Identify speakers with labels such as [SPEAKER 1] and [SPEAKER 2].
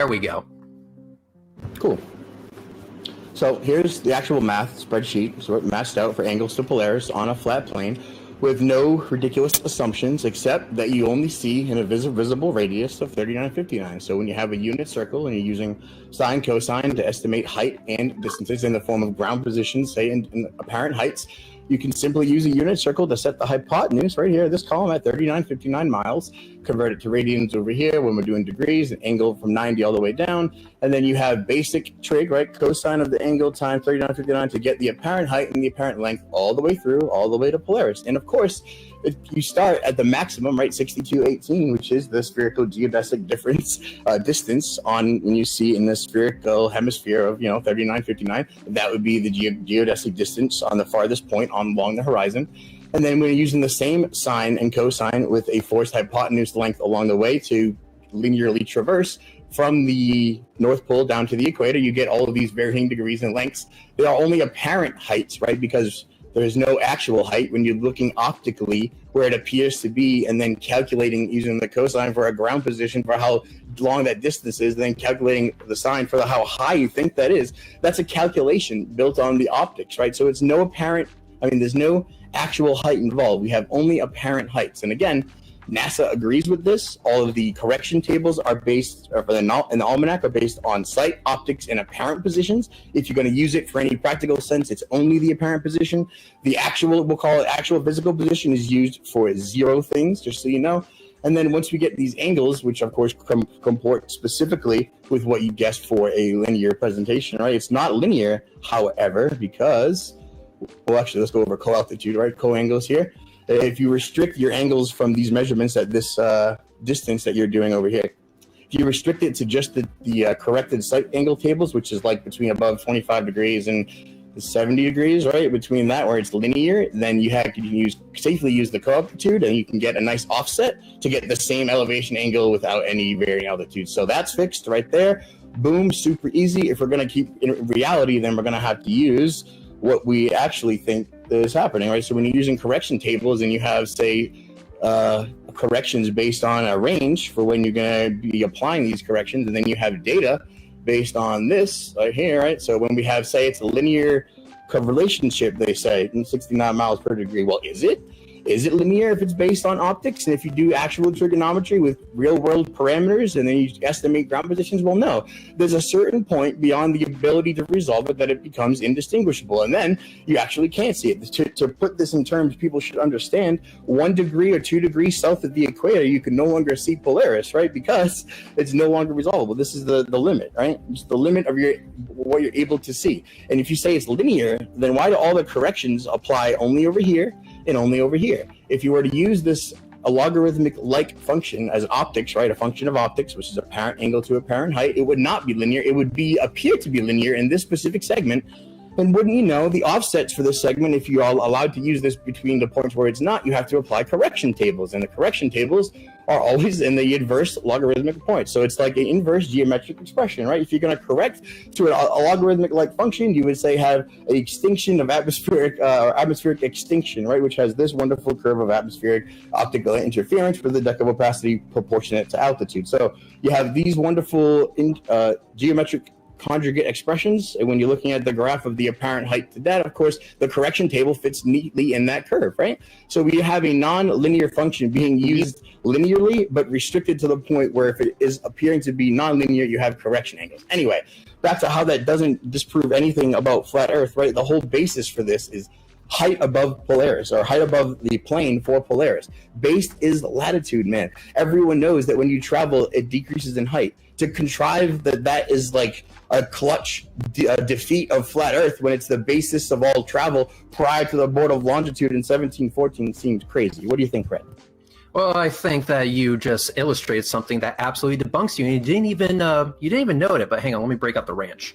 [SPEAKER 1] There we go.
[SPEAKER 2] Cool. So here's the actual math spreadsheet. So it matched out for angles to Polaris on a flat plane with no ridiculous assumptions, except that you only see in a visible radius of 3959. So when you have a unit circle and you're using sine, cosine to estimate height and distances in the form of ground positions, say in apparent heights, you can simply use a unit circle to set the hypotenuse right here, this column at 3959 miles, convert it to radians over here when we're doing degrees, an angle from 90 all the way down, and then you have basic trig, right, cosine of the angle times 3959 to get the apparent height and the apparent length all the way through, all the way to Polaris. And of course, if you start at the maximum, right, 6218, which is the spherical geodesic distance on when you see in the spherical hemisphere of 3959, that would be the geodesic distance on the farthest point along the horizon. And then we're using the same sine and cosine with a forced hypotenuse length along the way to linearly traverse from the North Pole down to the equator. You get all of these varying degrees and lengths. They are only apparent heights, right? Because there's no actual height when you're looking optically where it appears to be, and then calculating using the cosine for a ground position for how long that distance is, and then calculating the sine for how high you think that is. That's a calculation built on the optics, right? So it's no apparent, there's no actual height involved. We have only apparent heights. And again, NASA agrees with this. All of the correction tables are based, in the almanac, are based on sight, optics, and apparent positions. If you're going to use it for any practical sense, it's only the apparent position. The actual, we'll call it actual physical position, is used for 0 things, just so you know. And then once we get these angles, which of course comport specifically with what you guessed for a linear presentation, right? It's not linear, however, because, well, actually, let's go over co-altitude, right? Co-angles here. If you restrict your angles from these measurements at this distance that you're doing over here, if you restrict it to just the corrected sight angle tables, which is like between above 25 degrees and 70 degrees, right? Between that, where it's linear, then you can safely use the co-altitude, and you can get a nice offset to get the same elevation angle without any varying altitude. So that's fixed right there. Boom, super easy. If we're going to keep in reality, then we're going to have to use what we actually think is happening, right? So when you're using correction tables and you have, say, corrections based on a range for when you're going to be applying these corrections, and then you have data based on this right here, right? So when we have, say, it's a linear relationship, they say, in 69 miles per degree. Well, is it? Is it linear if it's based on optics? And if you do actual trigonometry with real world parameters and then you estimate ground positions, well, no. There's a certain point beyond the ability to resolve it that it becomes indistinguishable. And then you actually can't see it. To put this in terms people should understand, 1 degree or 2 degrees south of the equator, you can no longer see Polaris, right? Because it's no longer resolvable. This is the limit, right? It's the limit of what you're able to see. And if you say it's linear, then why do all the corrections apply only over here and only over here? If you were to use this a logarithmic-like function as optics, right, a function of optics, which is apparent angle to apparent height, it would not be linear. It would appear to be linear in this specific segment. And wouldn't you know, the offsets for this segment, if you are allowed to use this between the points where it's not, you have to apply correction tables. And the correction tables are always in the inverse logarithmic point. So it's like an inverse geometric expression, right? If you're going to correct to a logarithmic-like function, you would say have an extinction of atmospheric extinction, right? Which has this wonderful curve of atmospheric optical interference with the deck of opacity proportionate to altitude. So you have these wonderful geometric conjugate expressions. And when you're looking at the graph of the apparent height to that, of course, the correction table fits neatly in that curve, right? So we have a non-linear function being used linearly, but restricted to the point where if it is appearing to be non-linear, you have correction angles. Anyway, back to how that doesn't disprove anything about flat Earth, right? The whole basis for this is height above Polaris, or height above the plane for Polaris. Base is latitude, man. Everyone knows that when you travel, it decreases in height. To contrive that is like a clutch defeat of flat Earth when it's the basis of all travel prior to the Board of Longitude in 1714 seems crazy. What do you think, Fred?
[SPEAKER 1] Well, I think that you just illustrated something that absolutely debunks you, and you didn't even know it. But hang on, let me break up the ranch.